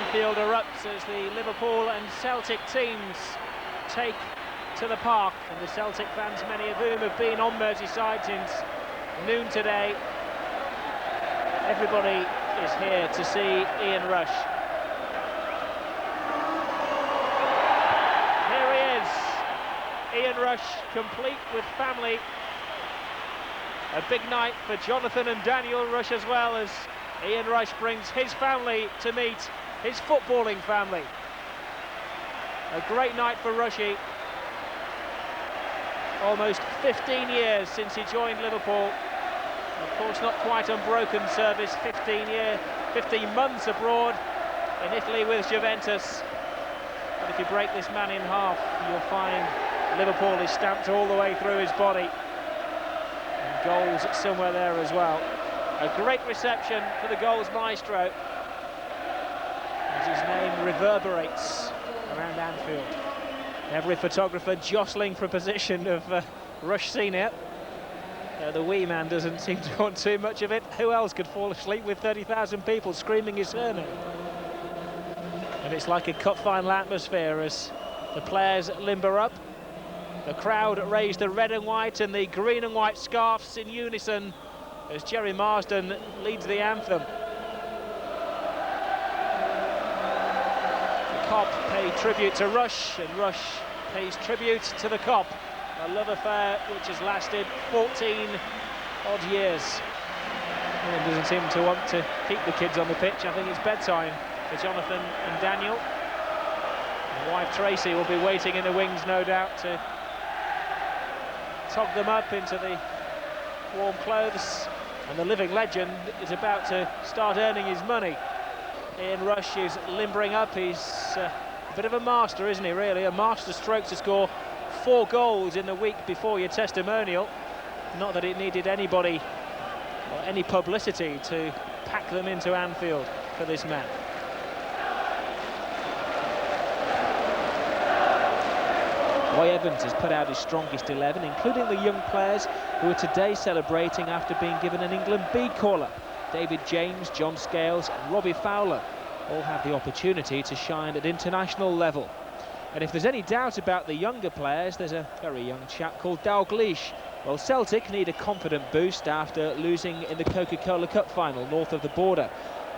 Anfield erupts as the Liverpool and Celtic teams take to the park, and the Celtic fans, many of whom have been on Merseyside since noon today, everybody is here to see Ian Rush. Here he is, Ian Rush, complete with family. A big night for Jonathan and Daniel Rush as well, as Ian Rush brings his family to meet his footballing family. A great night for Rushy. Almost 15 years since he joined Liverpool. Of course, not quite unbroken service, 15 months abroad in Italy with Juventus. But if you break this man in half, you'll find Liverpool is stamped all the way through his body. And goals somewhere there as well. A great reception for the goals maestro, as his name reverberates around Anfield. Every photographer jostling for a position of Rush Senior. The wee man doesn't seem to want too much of it. Who else could fall asleep with 30,000 people screaming his surname? And it's like a cup final atmosphere as the players limber up. The crowd raise the red and white and the green and white scarves in unison as Jerry Marsden leads the anthem. The Kop pay tribute to Rush, and Rush pays tribute to the Kop. A love affair which has lasted 14 odd years. Ian doesn't seem to want to keep the kids on the pitch. I think it's bedtime for Jonathan and Daniel. And wife Tracy will be waiting in the wings, no doubt, to tog them up into the warm clothes. And the living legend is about to start earning his money. Ian Rush is limbering up. He's a bit of a master, isn't he, really? A master stroke to score 4 goals in the week before your testimonial. Not that it needed anybody or any publicity to pack them into Anfield for this man. Roy Evans has put out his strongest 11, including the young players who are today celebrating after being given an England B call-up. David James, John Scales and Robbie Fowler all have the opportunity to shine at international level. And if there's any doubt about the younger players, there's a very young chap called Dalglish. Well, Celtic need a confident boost after losing in the Coca-Cola Cup final north of the border.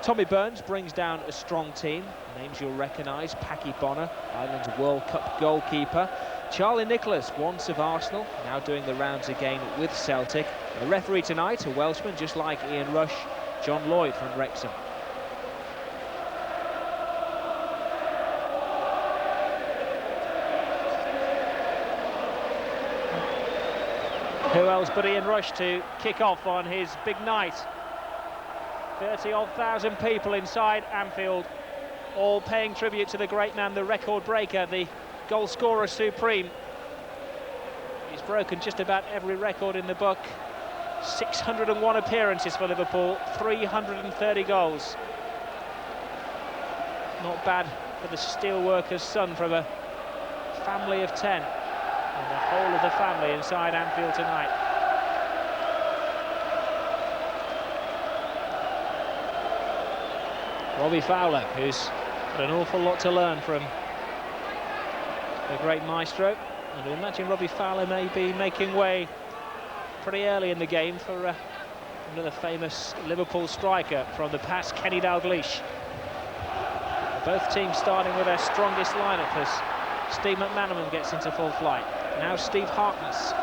Tommy Burns brings down a strong team. Names you'll recognise: Packy Bonner, Ireland's World Cup goalkeeper. Charlie Nicholas, once of Arsenal, now doing the rounds again with Celtic. And the referee tonight, a Welshman just like Ian Rush, John Lloyd from Wrexham. Who else but Ian Rush to kick off on his big night? 30-odd thousand people inside Anfield, all paying tribute to the great man, the record breaker, the goal scorer supreme. He's broken just about every record in the book. 601 appearances for Liverpool, 330 goals. Not bad for the steelworker's son from a family of 10. And the whole of the family inside Anfield tonight. Robbie Fowler, who's got an awful lot to learn from the great maestro. And I imagine Robbie Fowler may be making way pretty early in the game for another famous Liverpool striker from the past, Kenny Dalglish. Both teams starting with their strongest lineup as Steve McManaman gets into full flight. Now Steve Harkness.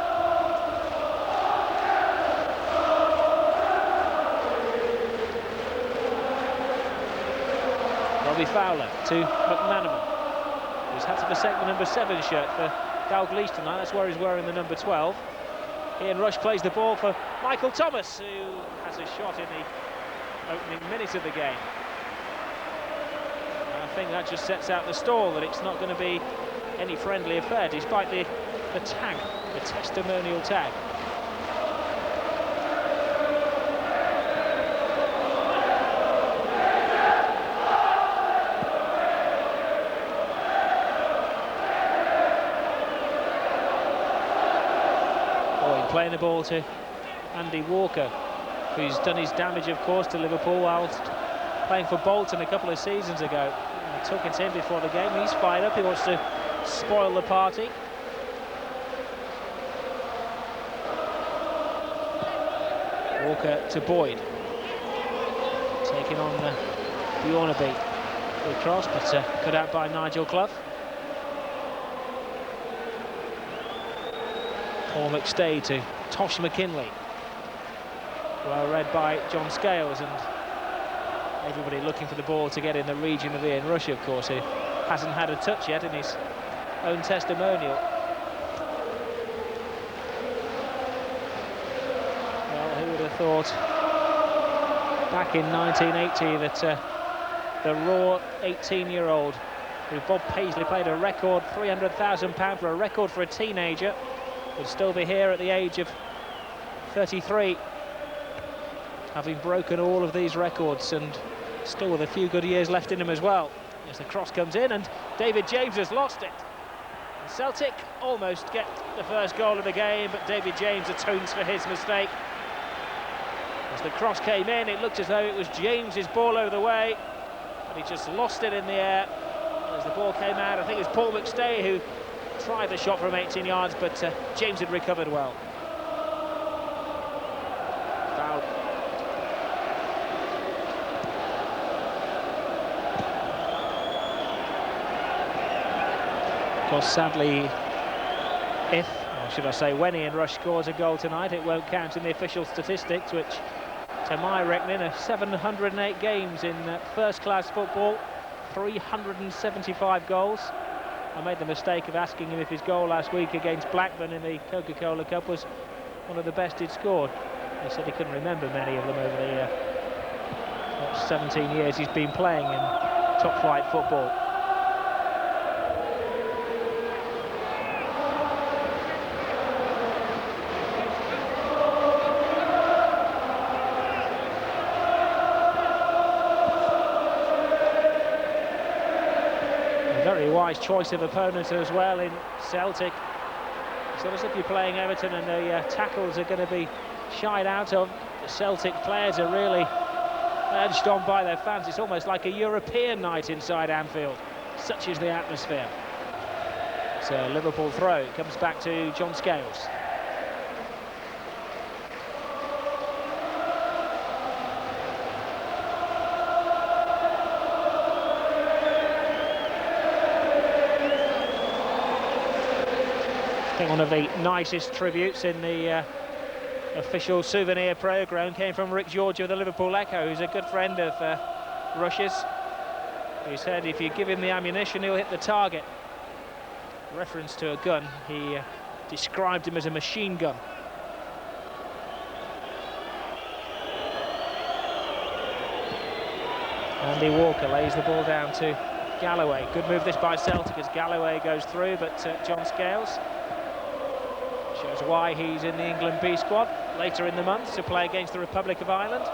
Robbie Fowler to McManaman, who's had to forsake the number 7 shirt for Dalglish tonight. That's where he's wearing the number 12. Ian Rush plays the ball for Michael Thomas, who has a shot in the opening minutes of the game. And I think that just sets out the stall that it's not going to be any friendly affair, despite the tag, the testimonial tag. Playing the ball to Andy Walker, who's done his damage, of course, to Liverpool whilst playing for Bolton a couple of seasons ago. talking to him before the game. He's fired up. He wants to spoil the party. Walker to Boyd. Taking on Bjornaby. Good cross, but cut out by Nigel Clough. Paul McStay to Tosh McKinley. Well read by John Scales, and everybody looking for the ball to get in the region of Ian Rush, of course, who hasn't had a touch yet in his own testimonial. Well, who would have thought back in 1980 that the raw 18-year-old, who Bob Paisley played a record £300,000 for, a record for a teenager, would still be here at the age of 33, having broken all of these records and still with a few good years left in him as well. As the cross comes in, and David James has lost it. And Celtic almost get the first goal of the game, but David James atones for his mistake. As the cross came in, it looked as though it was James's ball over the way, but he just lost it in the air. As the ball came out, I think it was Paul McStay who tried the shot from 18 yards, but James had recovered well. Foul. Of course, sadly, if, or should I say when, Ian Rush scores a goal tonight, it won't count in the official statistics, which, to my reckoning, are 708 games in first-class football, 375 goals. I made the mistake of asking him if his goal last week against Blackburn in the Coca-Cola Cup was one of the best he'd scored. He said he couldn't remember many of them over the 17 years he's been playing in top-flight football. Very wise choice of opponent as well in Celtic. So as if you're playing Everton and the tackles are going to be shied out of, the Celtic players are really urged on by their fans. It's almost like a European night inside Anfield. Such is the atmosphere. It's a Liverpool throw. It comes back to John Scales. I think one of the nicest tributes in the official souvenir programme came from Rick George of the Liverpool Echo, who's a good friend of Rush's. He said if you give him the ammunition, he'll hit the target. Reference to a gun. He described him as a machine gun. Andy Walker lays the ball down to Galloway. Good move this by Celtic as Galloway goes through, but John Scales shows why he's in the England B squad later in the month to play against the Republic of Ireland.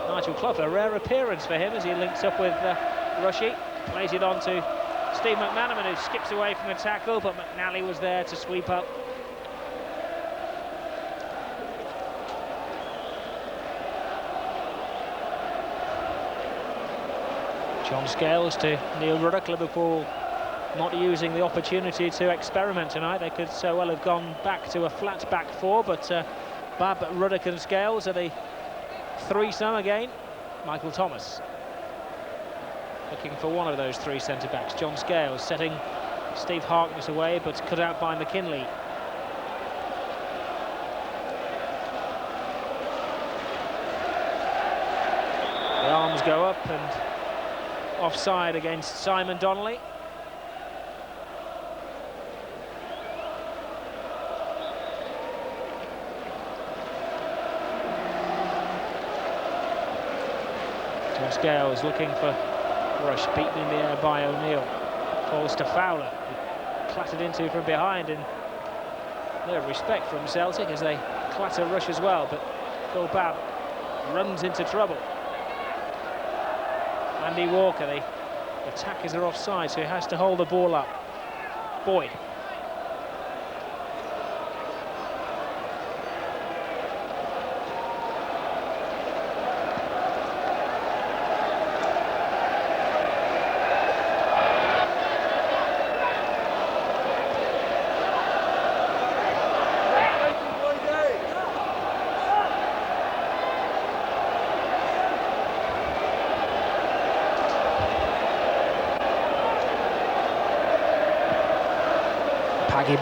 Nigel Clough, a rare appearance for him as he links up with Rushy. Plays it on to Steve McManaman, who skips away from the tackle, but McNally was there to sweep up. John Scales to Neil Ruddock. Liverpool not using the opportunity to experiment tonight. They could so well have gone back to a flat back four, but Babb, Ruddock and Scales are the threesome again. Michael Thomas looking for one of those three centre-backs. John Scales setting Steve Harkness away, but cut out by McKinley. The arms go up and offside against Simon Donnelly. John Scales looking for Rush, beaten in the air by O'Neill. Falls to Fowler, who clattered into from behind, and no respect from Celtic as they clatter Rush as well, but Phil Babb runs into trouble. Andy Walker, the attackers are offside, so he has to hold the ball up. Boyd.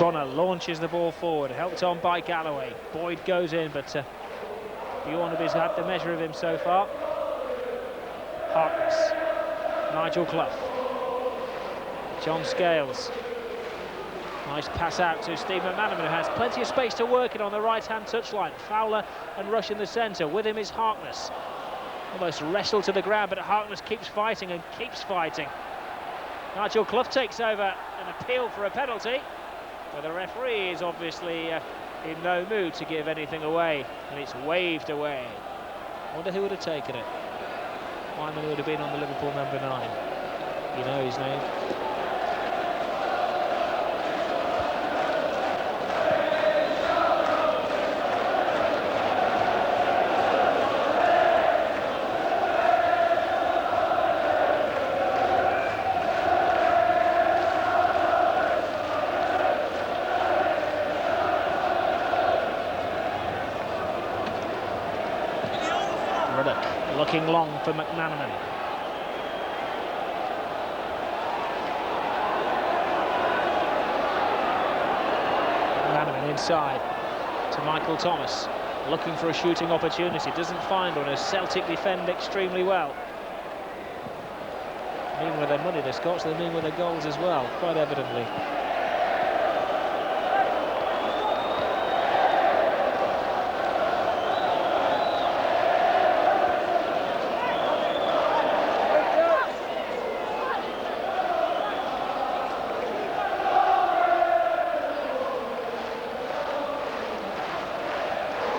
Bonner launches the ball forward, helped on by Galloway. Boyd goes in, but Bjornaby's had the measure of him so far. Harkness, Nigel Clough, John Scales. Nice pass out to Steve McManaman, who has plenty of space to work in on the right-hand touchline. Fowler and Rush in the centre. With him is Harkness. Almost wrestled to the ground, but Harkness keeps fighting and keeps fighting. Nigel Clough takes over an appeal for a penalty, but the referee is obviously in no mood to give anything away, and it's waved away. I wonder who would have taken it. Wyman would have been on the Liverpool number 9. You know his name. Looking long for McManaman. McManaman inside to Michael Thomas, looking for a shooting opportunity, doesn't find one as Celtic defend extremely well. Even with their money, the Scots, they mean with their goals as well, quite evidently.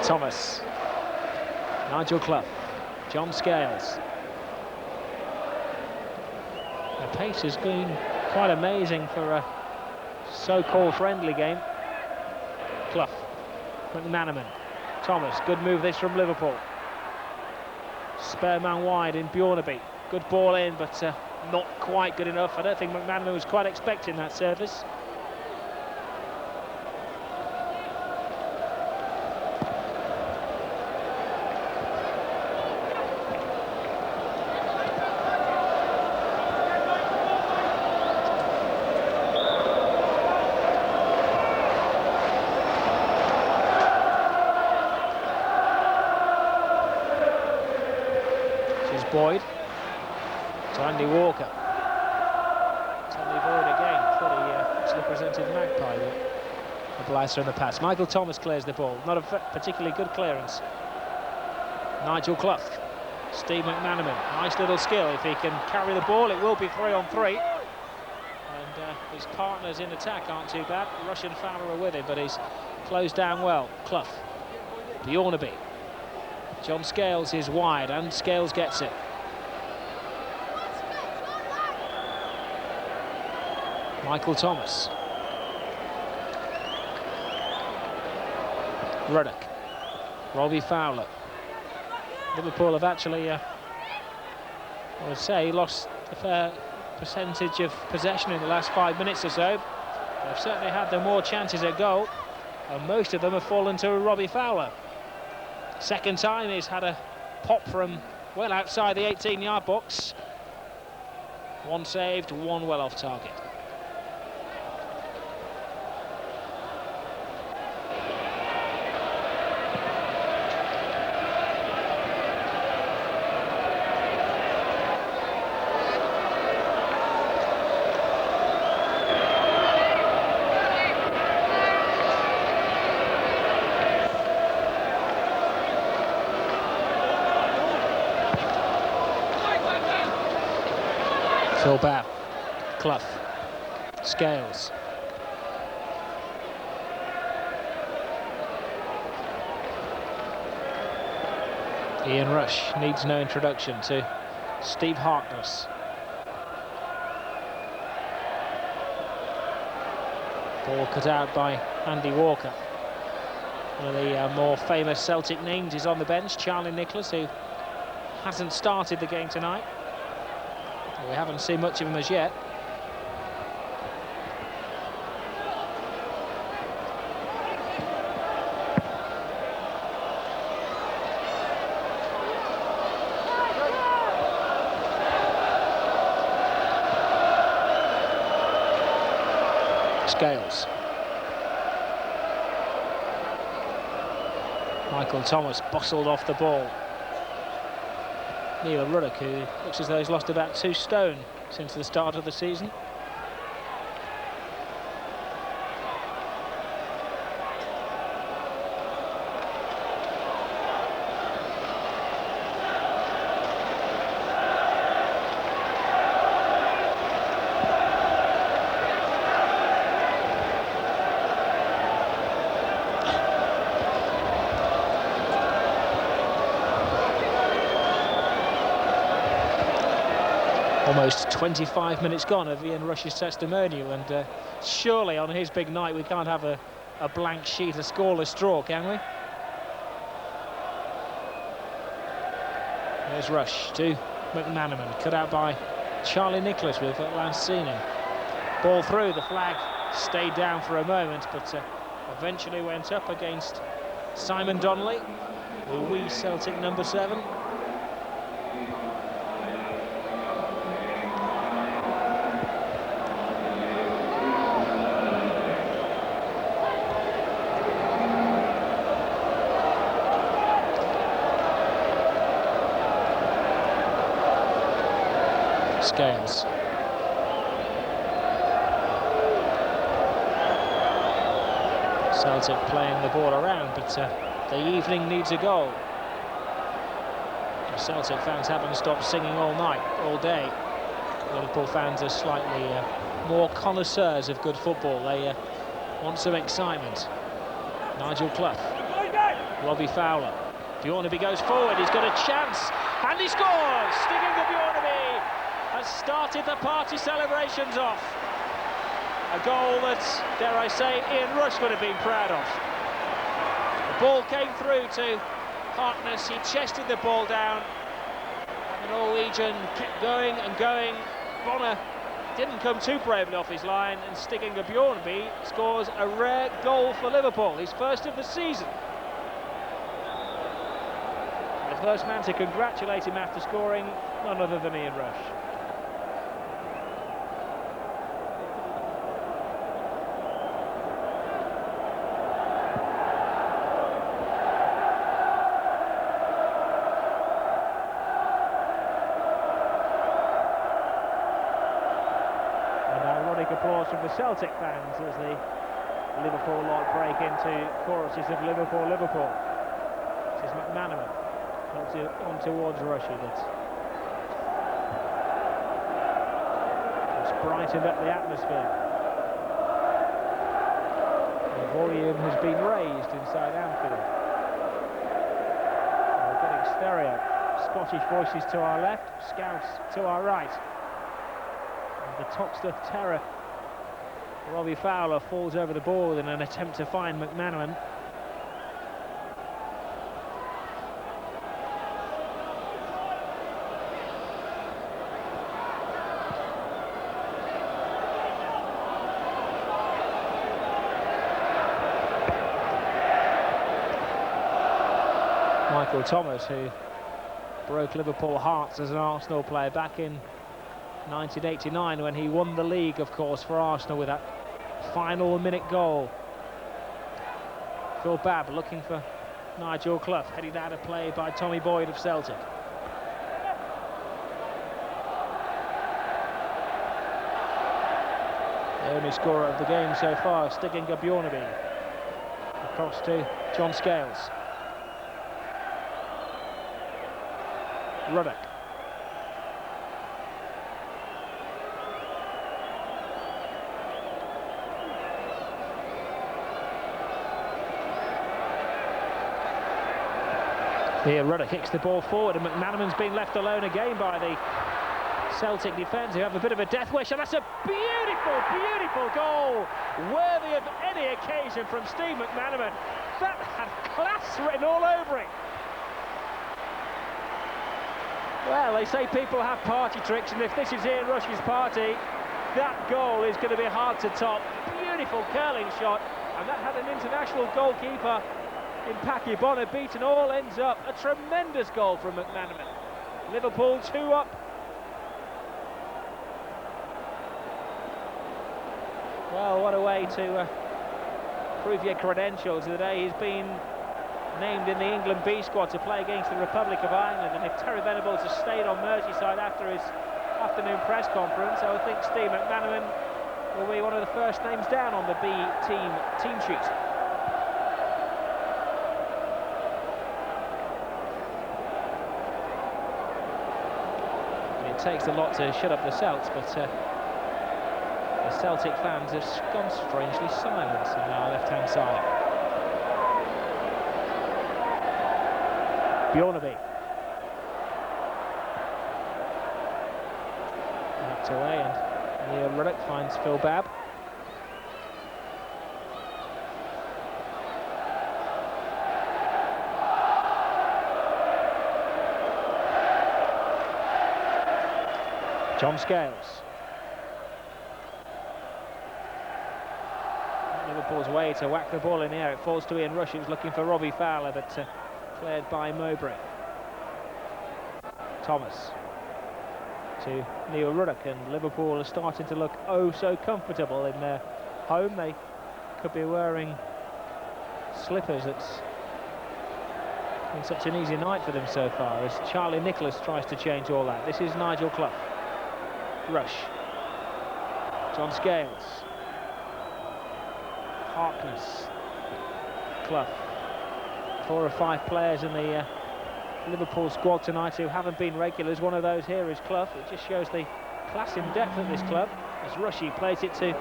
Thomas, Nigel Clough, John Scales. The pace has been quite amazing for a so-called friendly game. Clough, McManaman, Thomas, good move this from Liverpool. Spare man wide in Bjornaby, good ball in, but not quite good enough. I don't think McManaman was quite expecting that service. Boyd to Andy Walker. Tony Boyd again for the actually presented Magpie, the blister in the pass. Michael Thomas clears the ball, not a particularly good clearance. Nigel Clough, Steve McManaman, nice little skill. If he can carry the ball, it will be 3-on-3. And his partners in attack aren't too bad. Rush and Fowler are with him, but he's closed down well. Clough, Bjornaby. John Scales is wide, and Scales gets it. Michael Thomas. Ruddock. Robbie Fowler. Liverpool have actually, I would say, lost a fair percentage of possession in the last 5 minutes or so. They've certainly had the more chances at goal, and most of them have fallen to Robbie Fowler. Second time he's had a pop from well outside the 18-yard box. One saved, one well off target. Phil Babb, Clough, Scales. Ian Rush needs no introduction to Steve Harkness. Ball cut out by Andy Walker. One of the more famous Celtic names is on the bench, Charlie Nicholas, who hasn't started the game tonight. We haven't seen much of him as yet. Scales. Michael Thomas bustled off the ball. Neil Ruddock, who looks as though he's lost about 2 stone since the start of the season. Almost 25 minutes gone of Ian Rush's testimonial, and surely on his big night we can't have a blank sheet, a scoreless draw, can we? There's Rush to McManaman, cut out by Charlie Nicholas with last seen him. Ball through, the flag stayed down for a moment, but eventually went up against Simon Donnelly, the wee Celtic number 7. Scales. Celtic playing the ball around, but the evening needs a goal. The Celtic fans haven't stopped singing all night, all day. Liverpool fans are slightly more connoisseurs of good football. They want some excitement. Nigel Clough, Robbie Fowler. Bjornaby goes forward, he's got a chance, and he scores! Sticking the Bjornaby has started the party celebrations off. A goal that, dare I say, Ian Rush would have been proud of. The ball came through to Harkness, he chested the ball down, and the Norwegian kept going and going. Bonner didn't come too bravely off his line, and Sticking the Bjornaby scores a rare goal for Liverpool, his first of the season. The first man to congratulate him after scoring, none other than Ian Rush. Applause from the Celtic fans as the Liverpool lot break into choruses of Liverpool, Liverpool. This is McManaman on towards Rushy, but it's brightened up the atmosphere. The volume has been raised inside Anfield. We're getting stereo. Scottish voices to our left, Scouts to our right. The top stuff terror. Robbie Fowler falls over the ball in an attempt to find McManaman. Michael Thomas, who broke Liverpool hearts as an Arsenal player back in 1989 when he won the league, of course, for Arsenal with that final minute goal. Phil Babb looking for Nigel Clough, headed out of play by Tommy Boyd of Celtic. The only scorer of the game so far, Sticking the Bjornaby. Across to John Scales. Ruddock. Here Ruddock kicks the ball forward, and McManaman's been left alone again by the Celtic defence, who have a bit of a death wish, and that's a beautiful, beautiful goal, worthy of any occasion from Steve McManaman. That had class written all over it. Well, they say people have party tricks, and if this is Ian Rush's party, that goal is going to be hard to top. Beautiful curling shot, and that had an international goalkeeper in Paki Bonner beaten. All ends up a tremendous goal from McManaman. Liverpool 2 up. Well, what a way to prove your credentials today. He's been named in the England B squad to play against the Republic of Ireland, and if Terry Venables has stayed on Merseyside after his afternoon press conference, I think Steve McManaman will be one of the first names down on the B team sheet. It takes a lot to shut up the Celts, but the Celtic fans have gone strangely silent on our left-hand side. Bjornaby. Knocked away, and Neil Ruddock finds Phil Babb. John Scales. Liverpool's way to whack the ball in the air. It falls to Ian Rush, who's looking for Robbie Fowler, but cleared by Mowbray. Thomas to Neil Ruddock, and Liverpool are starting to look oh so comfortable in their home. They could be wearing slippers. It's been such an easy night for them so far, as Charlie Nicholas tries to change all that. This is Nigel Clough. Rush. John Scales. Harkness. Clough. 4 or 5 players in the Liverpool squad tonight who haven't been regulars. One of those here is Clough. It just shows the class in depth at this club, as Rushy plays it to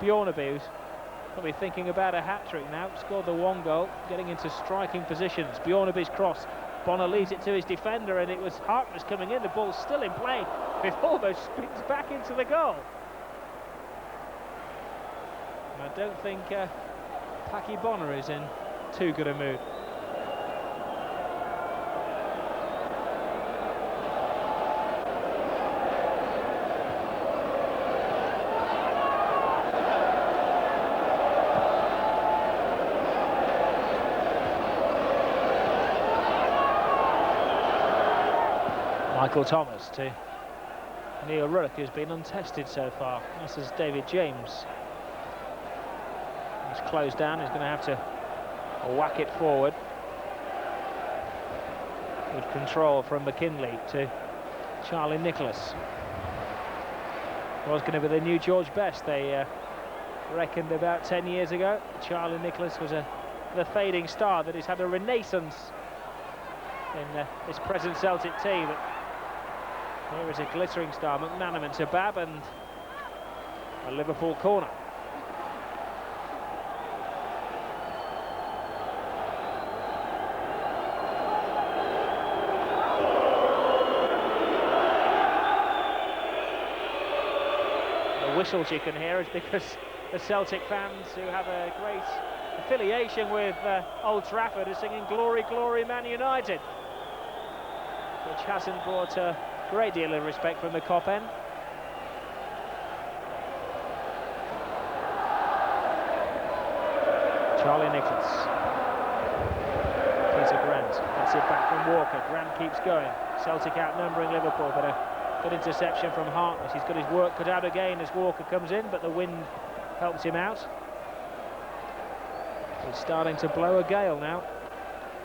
Bjornaby, who's probably thinking about a hat-trick now. Scored the 1 goal, getting into striking positions. Bjornaby's cross. Bonner leaves it to his defender, and it was Harkness coming in. The ball's still in play. It almost spins back into the goal. And I don't think Packy Bonner is in too good a mood. Michael Thomas to Neil Ruddock, who's been untested so far. This is David James. He's closed down, he's going to have to whack it forward. Good control from McKinley to Charlie Nicholas. Was going to be the new George Best, they reckoned about 10 years ago. Charlie Nicholas was the fading star that has had a renaissance in this present Celtic team. Here is a glittering star. McManaman to Babb, and a Liverpool corner. The whistles you can hear is because the Celtic fans, who have a great affiliation with Old Trafford, are singing "Glory, Glory, Man United," which hasn't brought a great deal of respect from the Kop end. Charlie Nicholas. Peter Grant gets it back from Walker. Grant keeps going. Celtic outnumbering Liverpool, but a good interception from Harkness. He's got his work cut out again as Walker comes in, but the wind helps him out. It's starting to blow a gale now.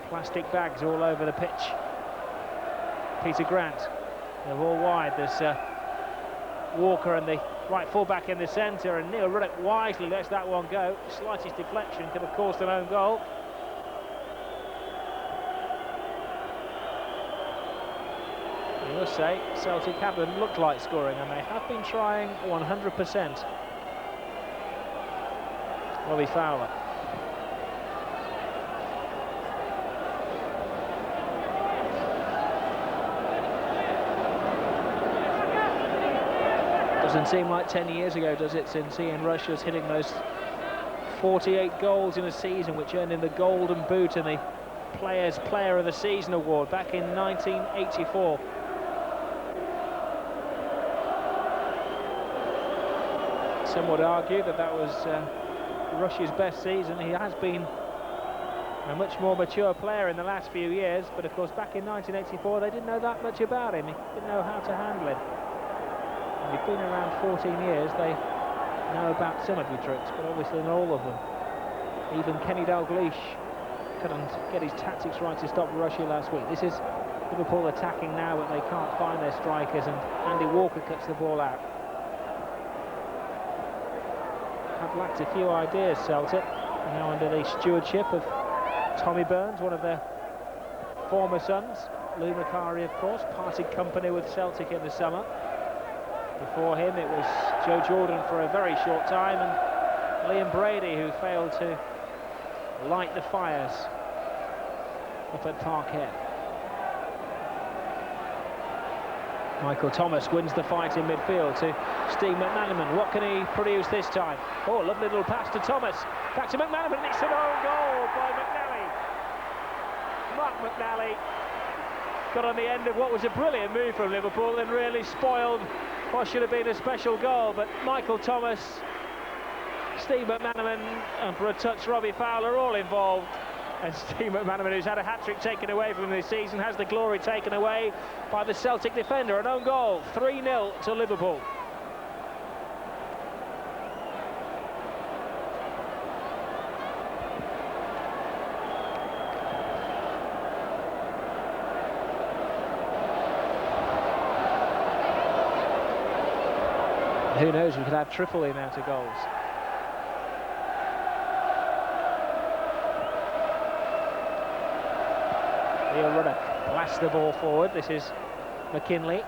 Plastic bags all over the pitch. Peter Grant. They're all wide. There's Walker and the right full-back in the centre, and Neil Ruddock wisely lets that one go. Slightest deflection could have caused an own goal. I must say, Celtic haven't looked like scoring, and they have been trying 100%. Robbie Fowler. Doesn't seem like 10 years ago, does it, since Ian Rush was hitting those 48 goals in a season, which earned him the Golden Boot and the Players' Player of the Season award back in 1984. Some would argue that that was Rush's best season. He has been a much more mature player in the last few years, but of course back in 1984 they didn't know that much about him. He didn't know how to handle him. He's been around 14 years, they know about some of your tricks, but obviously not all of them. Even Kenny Dalglish couldn't get his tactics right to stop Russia last week. This is Liverpool attacking now, but they can't find their strikers, and Andy Walker cuts the ball out. Have lacked a few ideas, Celtic, now under the stewardship of Tommy Burns, one of their former sons. Lou Macari, of course, parted company with Celtic in the summer. Before him it was Joe Jordan for a very short time, and Liam Brady, who failed to light the fires up at Parkhead. Michael Thomas wins the fight in midfield to Steve McManaman. What can he produce this time? Oh, lovely little pass to Thomas. Back to McManaman, and it's an own goal by McNally. Mark McNally got on the end of what was a brilliant move from Liverpool and really spoiled what should have been a special goal. But Michael Thomas, Steve McManaman, and for a touch Robbie Fowler, all involved. And Steve McManaman, who's had a hat-trick taken away from him this season, has the glory taken away by the Celtic defender. An own goal, 3-0 to Liverpool. Who knows, we could have triple the amount of goals. Leo Ruddock blasts the ball forward. This is McKinley.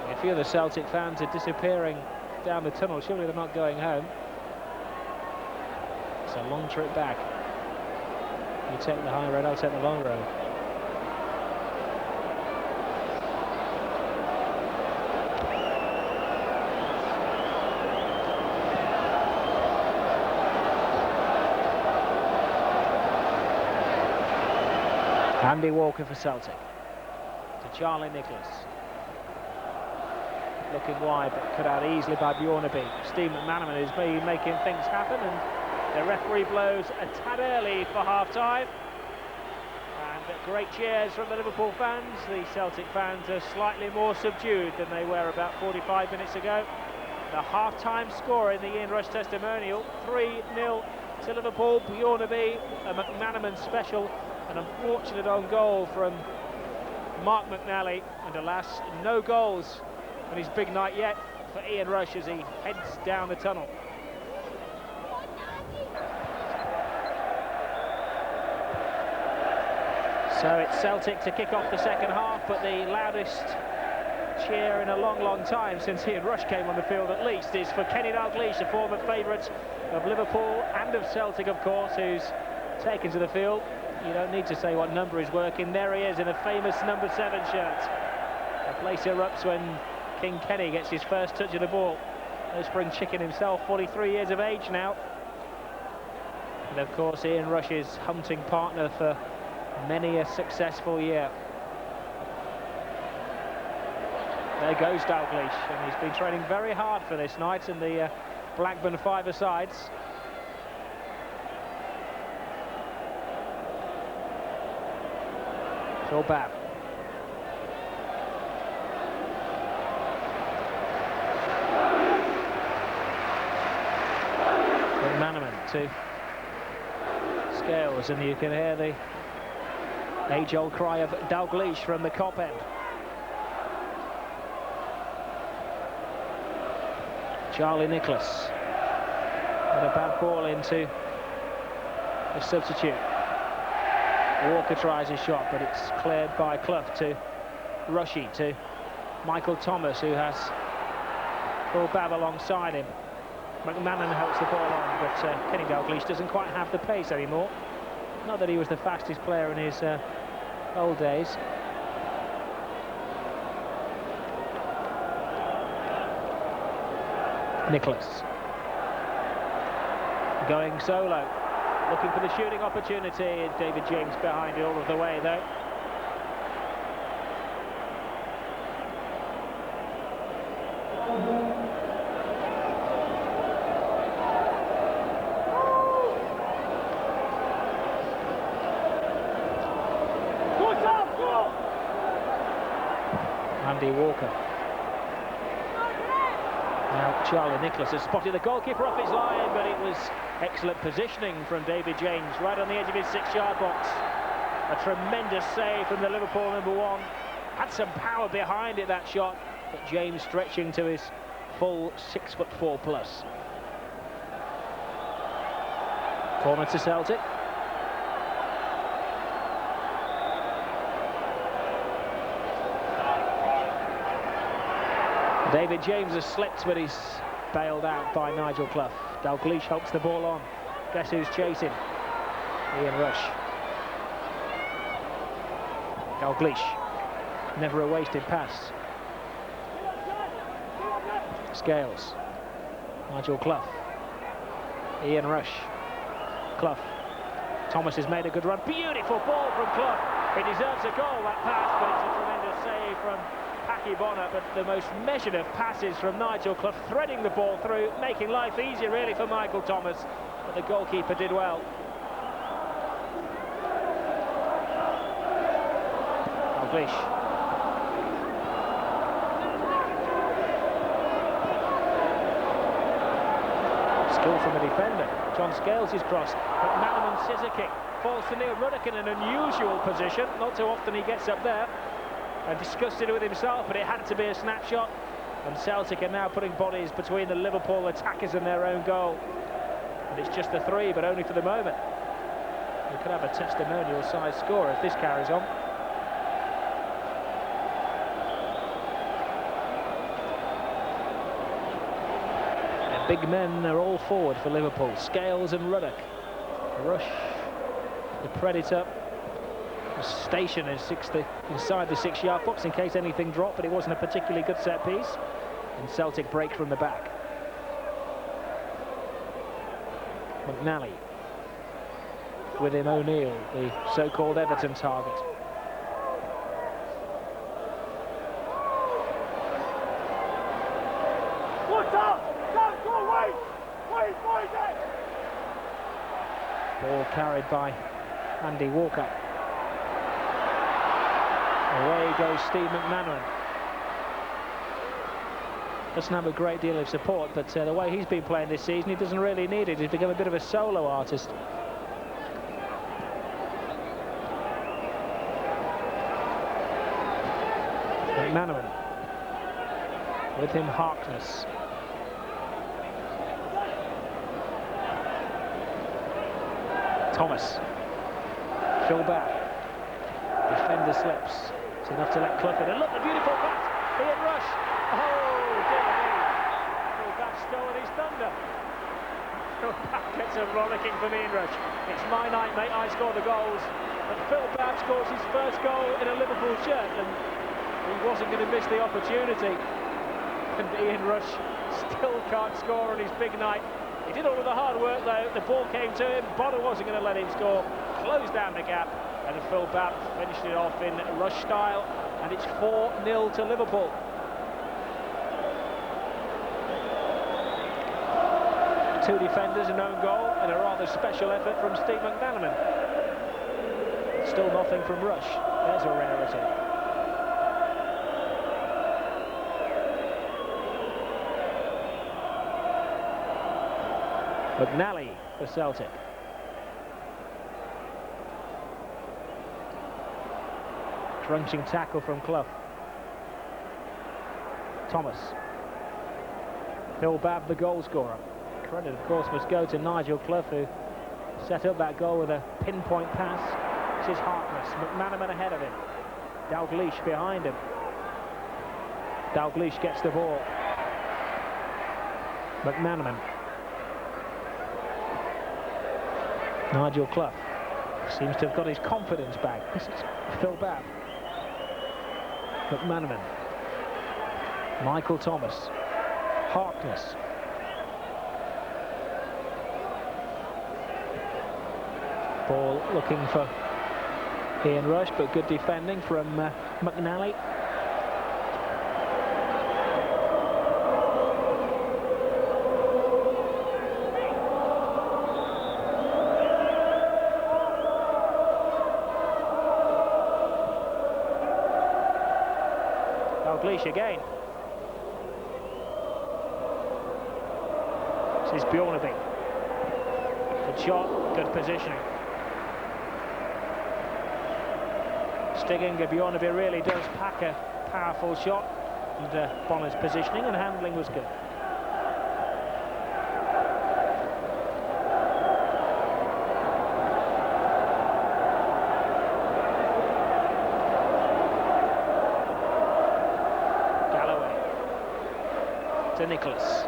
A few of the Celtic fans are disappearing down the tunnel. Surely they're not going home. It's a long trip back. You take the high road, I'll take the long road. Andy Walker for Celtic, to Charlie Nicholas. Looking wide, but cut out easily by Bjornaby. Steve McManaman is making things happen, and the referee blows a tad early for half-time. And great cheers from the Liverpool fans. The Celtic fans are slightly more subdued than they were about 45 minutes ago. The half-time score in the Ian Rush testimonial, 3-0 to Liverpool. Bjornaby, a McManaman special. An unfortunate own goal from Mark McNally, and alas, no goals on his big night yet for Ian Rush as he heads down the tunnel. So it's Celtic to kick off the second half, but the loudest cheer in a long, long time since Ian Rush came on the field at least is for Kenny Dalglish, a former favourite of Liverpool and of Celtic, of course, who's taken to the field. You don't need to say what number he's working. There he is in a famous number 7 shirt. The place erupts when King Kenny gets his first touch of the ball. No spring chicken himself, 43 years of age now. And of course Ian Rush's hunting partner for many a successful year. There goes Dalglish, and he's been training very hard for this night in the Blackburn five-a-sides. It's all bad. McManaman to Scales, and you can hear the age-old cry of Dalglish from the Kop end. Charlie Nicholas, and a bad ball into the substitute. Walker tries his shot, but it's cleared by Clough to Rushy, to Michael Thomas, who has Paul Babb alongside him. McManaman helps the ball on, but Kenny Dalglish doesn't quite have the pace anymore. Not that he was the fastest player in his old days. Nicholas going solo, looking for the shooting opportunity, and David James behind it all of the way though. Andy Walker. Now Charlie Nicholas has spotted the goalkeeper off his line, but it was excellent positioning from David James right on the edge of his 6-yard box. A tremendous save from the Liverpool #1. Had some power behind it, that shot, but James stretching to his full 6'4" plus. Corner to Celtic. David James has slipped, but he's bailed out by Nigel Clough. Dalglish helps the ball on. Guess who's chasing? Ian Rush. Dalglish. Never a wasted pass. Scales. Nigel Clough. Ian Rush. Clough. Thomas has made a good run. Beautiful ball from Clough. It deserves a goal, that pass, but it's a tremendous save from Paki Bonner. But the most measured of passes from Nigel Clough, threading the ball through, making life easier really for Michael Thomas. But the goalkeeper did well. Dalglish. Skill from a defender. John Scales is crossed. McManaman's scissor kick falls to Neil Ruddock in an unusual position. Not too often he gets up there. And discussed it with himself, but it had to be a snapshot. And Celtic are now putting bodies between the Liverpool attackers and their own goal. And it's just a 3, but only for the moment. We could have a testimonial size score if this carries on. Big men are all forward for Liverpool. Scales and Ruddock. Rush, the Predator, was stationed inside the 6-yard box in case anything dropped, but it wasn't a particularly good set piece. And Celtic break from the back. McNally. With him O'Neill, the so-called Everton target. Ball carried by Andy Walker. Away goes Steve McManaman. Doesn't have a great deal of support, but the way he's been playing this season, he doesn't really need it. He's become a bit of a solo artist. McManaman. With him Harkness. Thomas. Phil Babb. Defender slips. It's enough to let Clough in. And look, the beautiful pass. Ian Rush. Oh, dear me. Phil Babb stolen his thunder. Phil Babb gets a rollicking from Ian Rush. It's my night, mate. I score the goals. But Phil Babb scores his first goal in a Liverpool shirt, and he wasn't going to miss the opportunity. And Ian Rush still can't score on his big night. He did all of the hard work though. The ball came to him. Bonner wasn't going to let him score. Closed down the gap, and Phil Babb finished it off in Rush style, and it's 4-0 to Liverpool. Two defenders, an own goal, and a rather special effort from Steve McManaman. Still nothing from Rush. There's a rarity. McNally for Celtic. Crunching tackle from Clough. Thomas. Phil Babb, the goal scorer. Credit, of course, must go to Nigel Clough, who set up that goal with a pinpoint pass. This is Harkness. McManaman ahead of him. Dalglish behind him. Dalglish gets the ball. McManaman. Nigel Clough seems to have got his confidence back. This is Phil Babb. McManaman. Michael Thomas. Harkness. Ball looking for Ian Rush, but good defending from McNally. Dalglish again. This is Bjornaby. Good shot, good positioning. Stigginga, Bjornaby really does pack a powerful shot, and Bonner's positioning and handling was good. To Nicholas.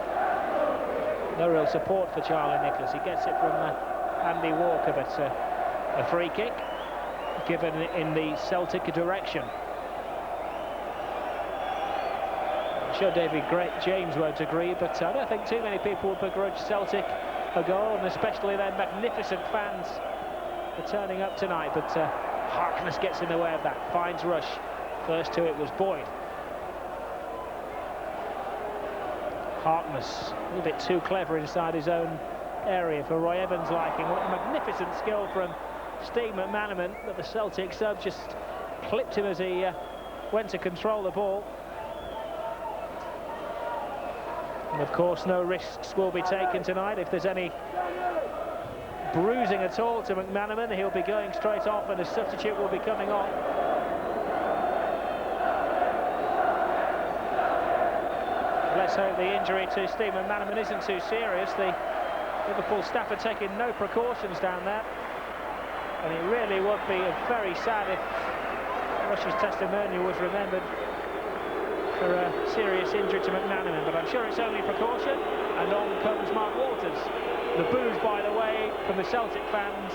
No real support for Charlie Nicholas. He gets it from Andy Walker, but a free kick given in the Celtic direction. I'm sure David James won't agree, but I don't think too many people would begrudge Celtic a goal, and especially their magnificent fans for turning up tonight. But Harkness gets in the way of that, finds Rush. First to it was Boyd. Harkness, a little bit too clever inside his own area for Roy Evans' liking. What a magnificent skill from Steve McManaman, but the Celtic sub just clipped him as he went to control the ball. And of course no risks will be taken tonight. If there's any bruising at all to McManaman, he'll be going straight off and a substitute will be coming on. Let's hope the injury to Steve McManaman isn't too serious. The Liverpool staff are taking no precautions down there, and it really would be very sad if Rush's testimonial was remembered for a serious injury to McManaman, but I'm sure it's only precaution, and on comes Mark Walters. The boos, by the way, from the Celtic fans,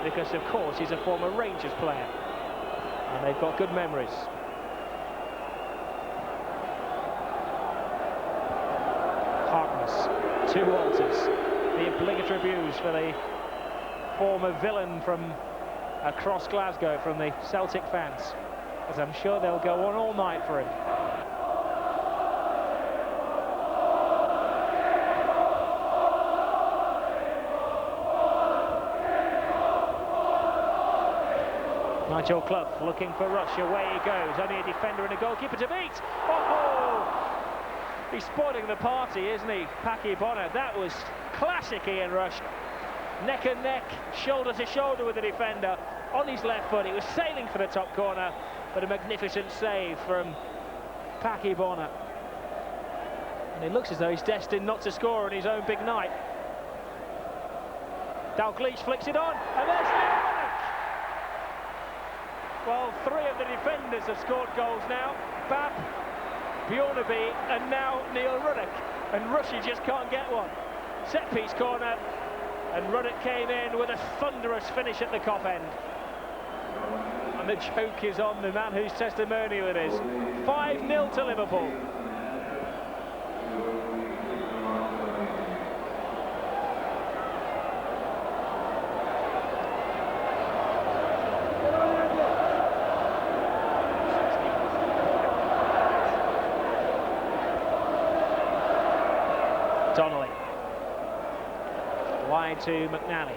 because of course he's a former Rangers player, and they've got good memories. Harkness to Walters. The obligatory abuse for the former villain from across Glasgow from the Celtic fans, as I'm sure they'll go on all night for him. Nigel Clough looking for Rush, away he goes, only a defender and a goalkeeper to beat. Oh! He's spoiling the party, isn't he, Packy Bonner? That was classic Ian Rush. Neck and neck, shoulder to shoulder with the defender, on his left foot. He was sailing for the top corner, but a magnificent save from Packy Bonner. And it looks as though he's destined not to score on his own big night. Dalglish flicks it on, and there's Neil Ruddock! Well, three of the defenders have scored goals now. Bab, Bjornaby, and now Neil Ruddock, and Rushy just can't get one. Set-piece corner, and Ruddock came in with a thunderous finish at the cop end. And the joke is on the man whose testimonial it is. 5-0 to Liverpool. Donnelly. Wide to McNally.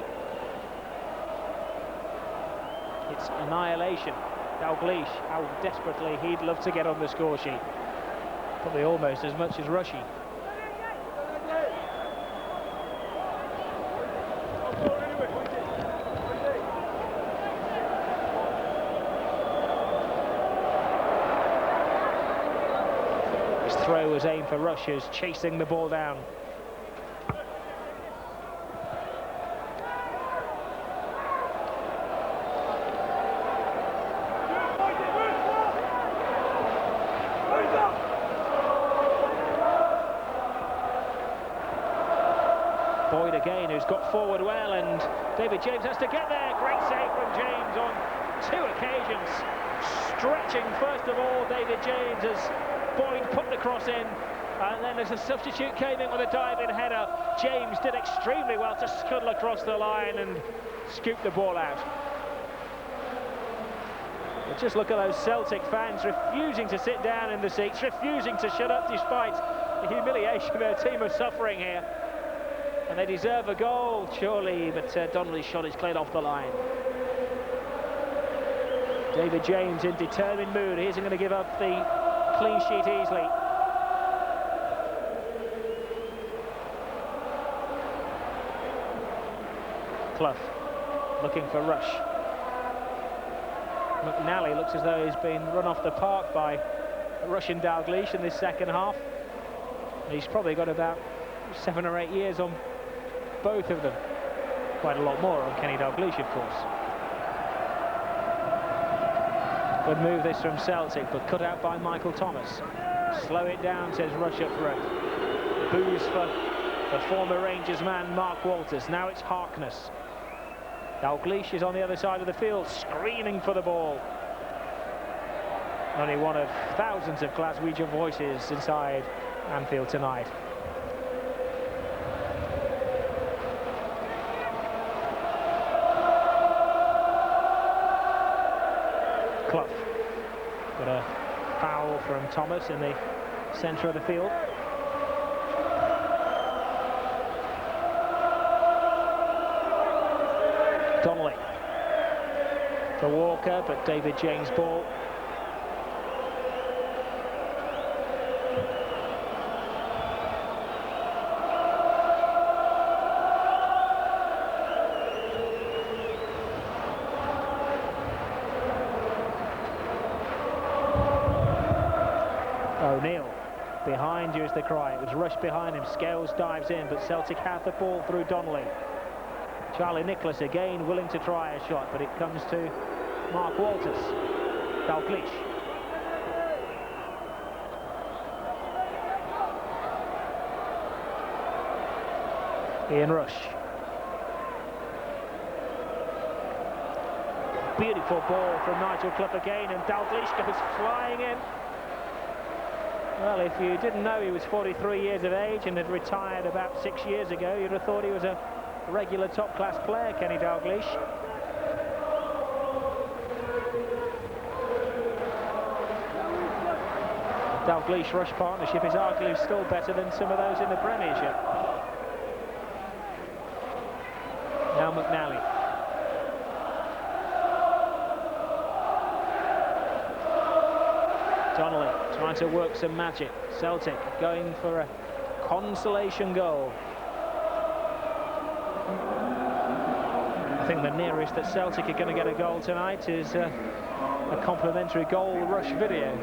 It's annihilation. Dalglish, how desperately he'd love to get on the score sheet. Probably almost as much as Rushy. His throw was aimed for Rush, who's chasing the ball down. Boyd again, who's got forward well, and David James has to get there. Great save from James on two occasions. Stretching first of all, David James, as Boyd put the cross in, and then as a substitute came in with a diving header, James did extremely well to scuttle across the line and scoop the ball out. But just look at those Celtic fans refusing to sit down in the seats, refusing to shut up despite the humiliation their team are suffering here. And they deserve a goal, surely, but Donnelly's shot is cleared off the line. David James in determined mood. He isn't going to give up the clean sheet easily. Clough looking for Rush. McNally looks as though he's been run off the park by Russian Dalglish in this second half. He's probably got about 7 or 8 years on both of them. Quite a lot more on Kenny Dalglish, of course. Good move this from Celtic, but cut out by Michael Thomas. Slow it down, says Rush up front. Boos for the former Rangers man Mark Walters. Now it's Harkness. Dalglish is on the other side of the field, screaming for the ball. Only one of thousands of Glaswegian voices inside Anfield tonight. Clough. Got a foul from Thomas in the centre of the field. Donnelly for Walker, but David James' ball. O'Neill, behind you is the cry. It was Rush behind him. Scales dives in, but Celtic have the ball through Donnelly. Charlie Nicholas again willing to try a shot, but it comes to Mark Walters. Dalglish. Ian Rush. Beautiful ball from Nigel Clough again, and Dalglish goes flying in. Well, if you didn't know he was 43 years of age and had retired about 6 years ago, you'd have thought he was a regular top-class player, Kenny Dalglish. Dalglish-Rush partnership is arguably still better than some of those in the Premiership. Now McNally. Donnelly trying to work some magic. Celtic going for a consolation goal. I think the nearest that Celtic are going to get a goal tonight is a complimentary goal Rush video.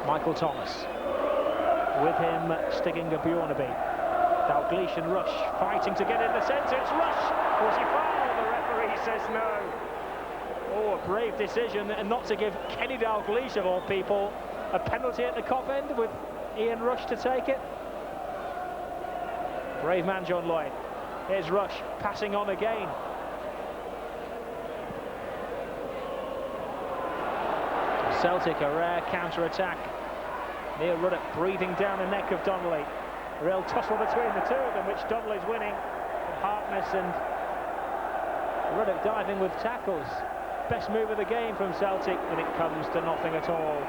Michael Thomas. With him sticking a Bjornaby. Dalglish and Rush fighting to get in the centre. It's Rush. Was he fouled? The referee says no. Oh, a brave decision not to give Kenny Dalglish, of all people, a penalty at the Cop end with Ian Rush to take it. Brave man, John Lloyd. Here's Rush passing on again. Celtic, a rare counter-attack. Neil Ruddock breathing down the neck of Donnelly. A real tussle between the two of them, which Donnelly's winning. Harkness and Ruddock diving with tackles. Best move of the game from Celtic, and it comes to nothing at all.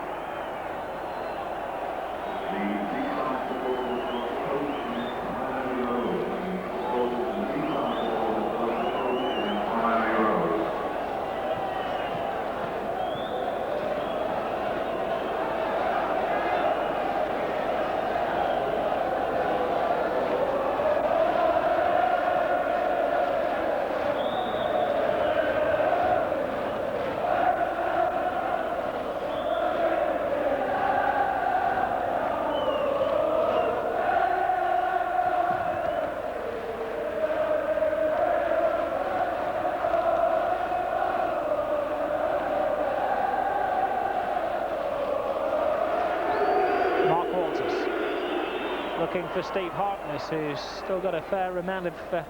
Looking for Steve Harkness, who's still got a fair amount of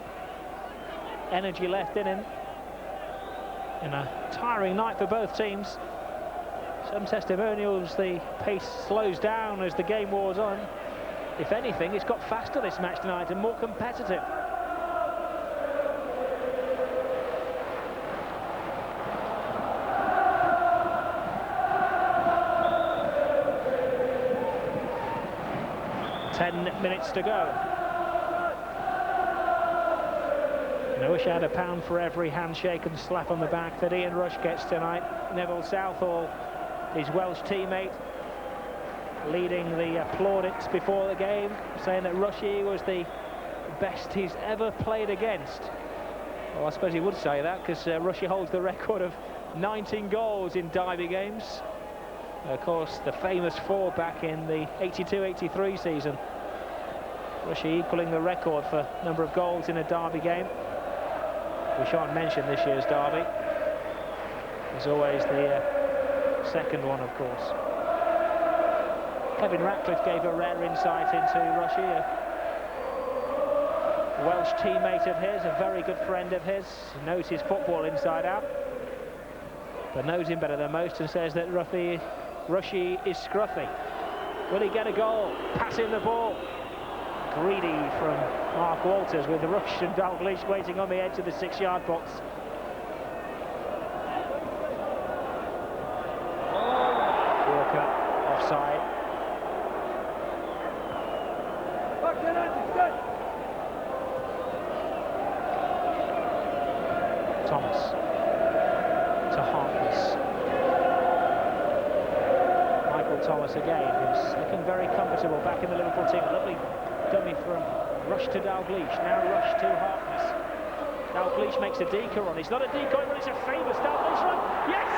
energy left in him. In a tiring night for both teams. Some testimonials, the pace slows down as the game wears on. If anything, it's got faster this match tonight and more competitive. Ten minutes to go. I wish I had £1 for every handshake and slap on the back that Ian Rush gets tonight. Neville Southall, his Welsh teammate, leading the plaudits before the game, saying that Rushy was the best he's ever played against. Well, I suppose he would say that, because Rushy holds the record of 19 goals in derby games. Of course, the famous 4 back in the 82-83 season. Rushy equaling the record for number of goals in a derby game. We shan't mention this year's derby. There's always the second one, of course. Kevin Ratcliffe gave a rare insight into Rushy, a Welsh teammate of his, a very good friend of his, knows his football inside out, but knows him better than most, and says that Rushy is scruffy. Will he get a goal? Passing the ball. Greedy from Mark Walters, with Rush and Dalglish waiting on the edge of the 6-yard box. Walker offside. Thomas to Harkness. Michael Thomas again, who's looking very comfortable back in the Liverpool team. Lovely dummy from Rush to Dalglish, now Rush to Harkness. Dalglish makes a decoy run. It's not a decoy run, it's a famous Dalglish run. Yes!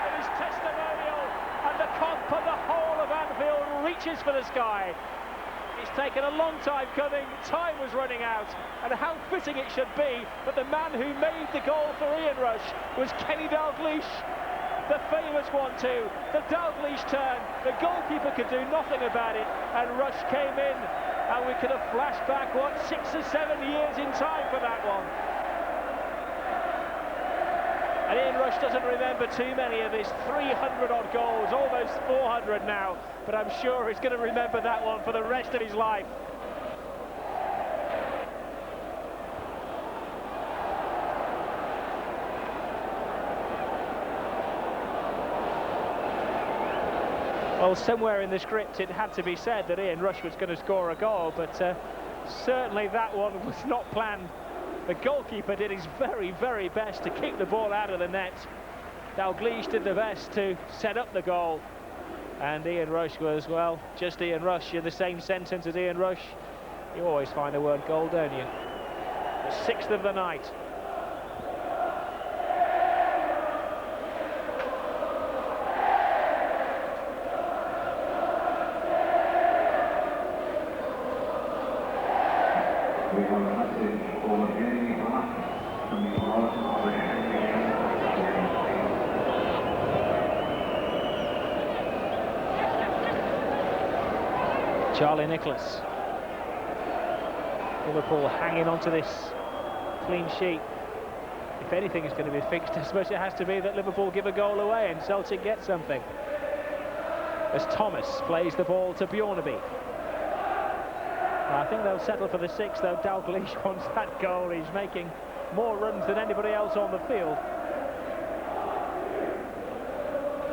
It is Testimonial, and the comp and the whole of Anfield reaches for the sky. It's taken a long time coming, time was running out, and how fitting it should be that the man who made the goal for Ian Rush was Kenny Dalglish. The famous 1-2, the Dalglish turn, the goalkeeper could do nothing about it, and Rush came in, and we could have flashed back, 6 or 7 years in time for that one. And Ian Rush doesn't remember too many of his 300-odd goals, almost 400 now, but I'm sure he's going to remember that one for the rest of his life. Well, somewhere in the script it had to be said that Ian Rush was going to score a goal, but certainly that one was not planned. The goalkeeper did his very, very best to keep the ball out of the net. Dalglish did the best to set up the goal. And Ian Rush was, well, just Ian Rush. In the same sentence as Ian Rush, you always find the word goal, don't you? The 6th of the night. Charlie Nicholas. Liverpool hanging on to this clean sheet. If anything is going to be fixed, I suppose it has to be that Liverpool give a goal away and Celtic get something. As Thomas plays the ball to Bjornaby. I think they'll settle for the 6th, though. Dalglish wants that goal. He's making more runs than anybody else on the field.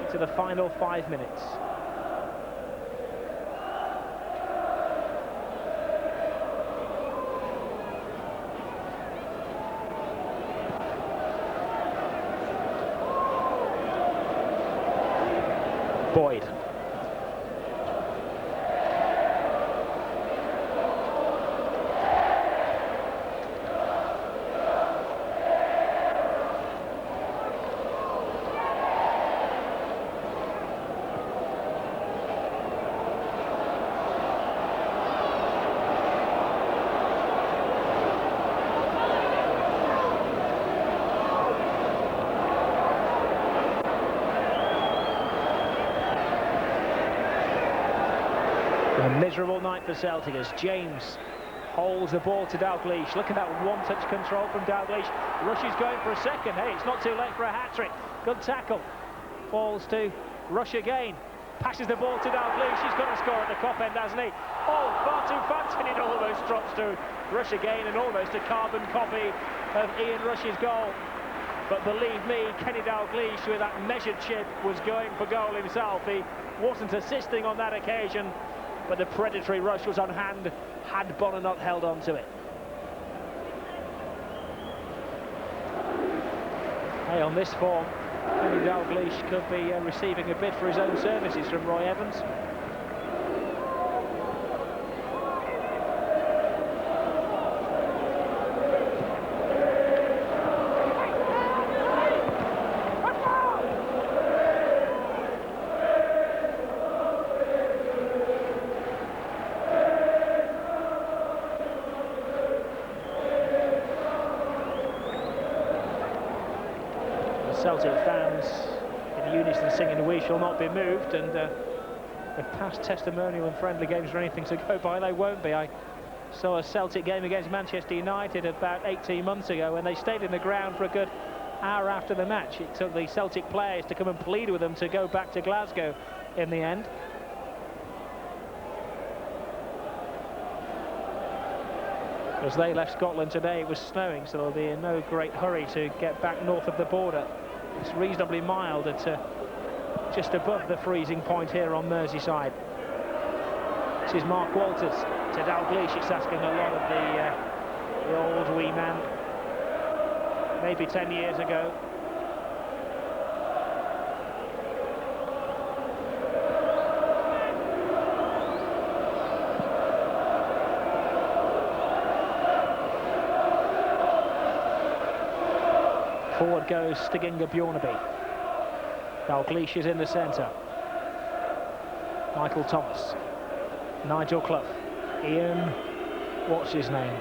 Into the final 5 minutes. Boyd. A miserable night for Celtic as James holds the ball to Dalglish. Look at that one-touch control from Dalglish. Rush is going for a second. Hey, it's not too late for a hat-trick. Good tackle. Falls to Rush again. Passes the ball to Dalglish. He's got to score at the cop end, hasn't he? Oh, far too fast, and it almost drops to Rush again, and almost a carbon copy of Ian Rush's goal. But believe me, Kenny Dalglish, with that measured chip, was going for goal himself. He wasn't assisting on that occasion, but the predatory Rush was on hand, had Bonner not held on to it. Hey, on this form, Kenny Dalglish could be receiving a bid for his own services from Roy Evans. Celtic fans in unison singing "We Shall Not Be Moved," and if past testimonial and friendly games are anything to go by, they won't be. I saw a Celtic game against Manchester United about 18 months ago, and they stayed in the ground for a good hour after the match. It took the Celtic players to come and plead with them to go back to Glasgow in the end. As they left Scotland today, it was snowing, so they'll be in no great hurry to get back north of the border. It's reasonably mild at just above the freezing point here on Merseyside. This is Mark Walters to Dalglish. It's asking a lot of the old wee man, maybe 10 years ago. Forward goes Stigginga Bjornaby. Dalglish is in the centre. Michael Thomas. Nigel Clough. Ian, what's his name?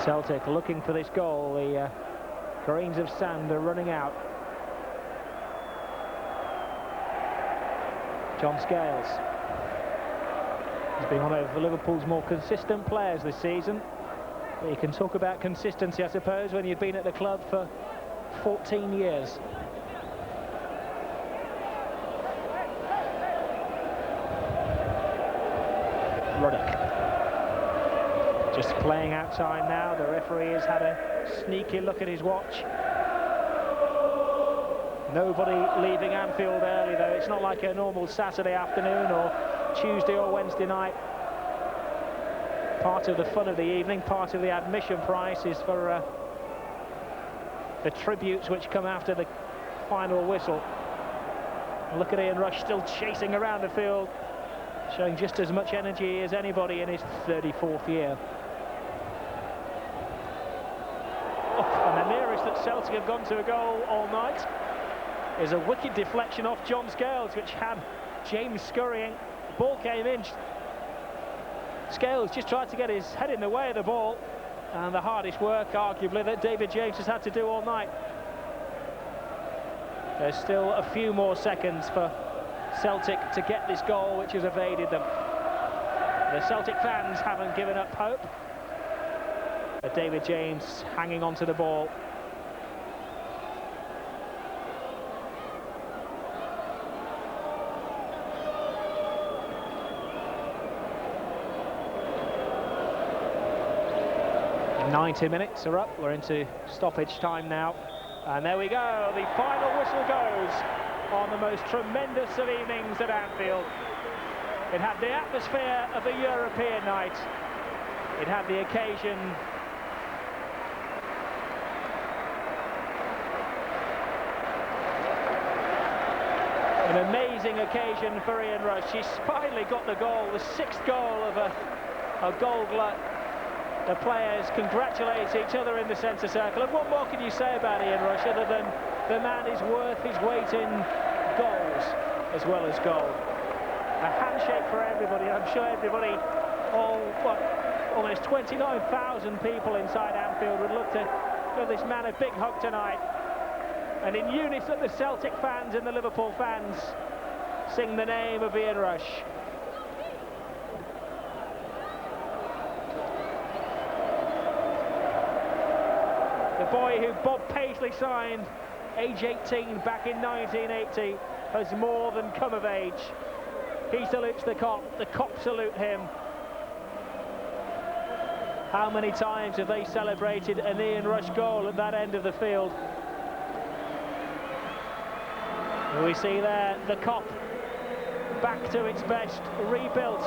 Celtic looking for this goal. The grains of sand are running out. John Scales has been one of Liverpool's more consistent players this season. But you can talk about consistency, I suppose, when you've been at the club for 14 years. Ruddock just playing out time now. The referee has had a sneaky look at his watch. Nobody leaving Anfield early, though. It's not like a normal Saturday afternoon or Tuesday or Wednesday night. Part of the fun of the evening, part of the admission price is for the tributes which come after the final whistle. Look at Ian Rush still chasing around the field, showing just as much energy as anybody in his 34th year. And the nearest that Celtic have gone to a goal all night is a wicked deflection off John Scales, which had James scurrying. Ball came in. Scales just tried to get his head in the way of the ball, and the hardest work, arguably, that David James has had to do all night. There's still a few more seconds for Celtic to get this goal, which has evaded them. The Celtic fans haven't given up hope, but David James hanging on to the ball. And 90 minutes are up. We're into stoppage time now, and there we go. The final whistle goes on the most tremendous of evenings at Anfield. It had the atmosphere of a European night. It had the occasion an amazing occasion for Ian Rush. He's finally got the goal, the 6th goal of a goal glut. The players congratulate each other in the centre circle. And what more can you say about Ian Rush other than the man is worth his weight in goals as well as gold? A handshake for everybody. I'm sure everybody, almost 29,000 people inside Anfield would look to give this man a big hug tonight. And in unison, the Celtic fans and the Liverpool fans sing the name of Ian Rush. The boy who Bob Paisley signed, age 18, back in 1980, has more than come of age. He salutes the Kop salute him. How many times have they celebrated an Ian Rush goal at that end of the field? We see there the Kop back to its best, rebuilt.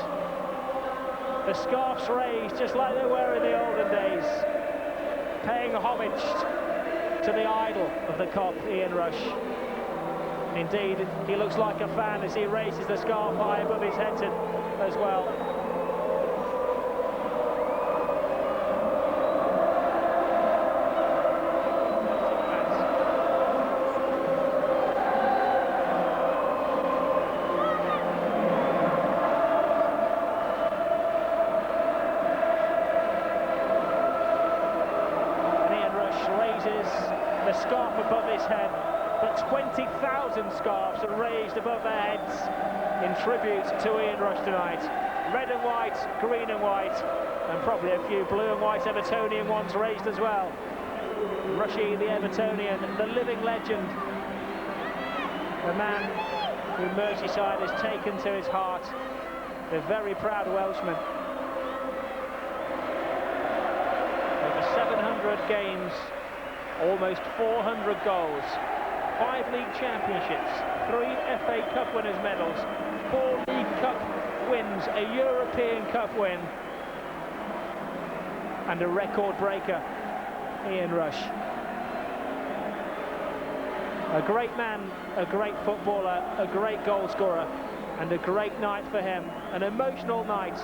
The scarfs raised just like they were in the olden days, paying homage to the idol of the Kop, Ian Rush. Indeed, he looks like a fan as he raises the scarf high above his head as well. The scarf above his head, but 20,000 scarves are raised above their heads in tribute to Ian Rush tonight. Red and white, green and white, and probably a few blue and white Evertonian ones raised as well. Rushy, the Evertonian, the living legend, the man who Merseyside has taken to his heart, the very proud Welshman. Over 700 games, almost 400 goals, 5 league championships, 3 FA Cup winners' medals, 4 League Cup wins, a European Cup win, and a record breaker, Ian Rush. A great man, a great footballer, a great goal scorer, and a great night for him, an emotional night,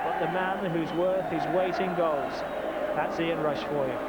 but the man who's worth his weight in goals. That's Ian Rush for you.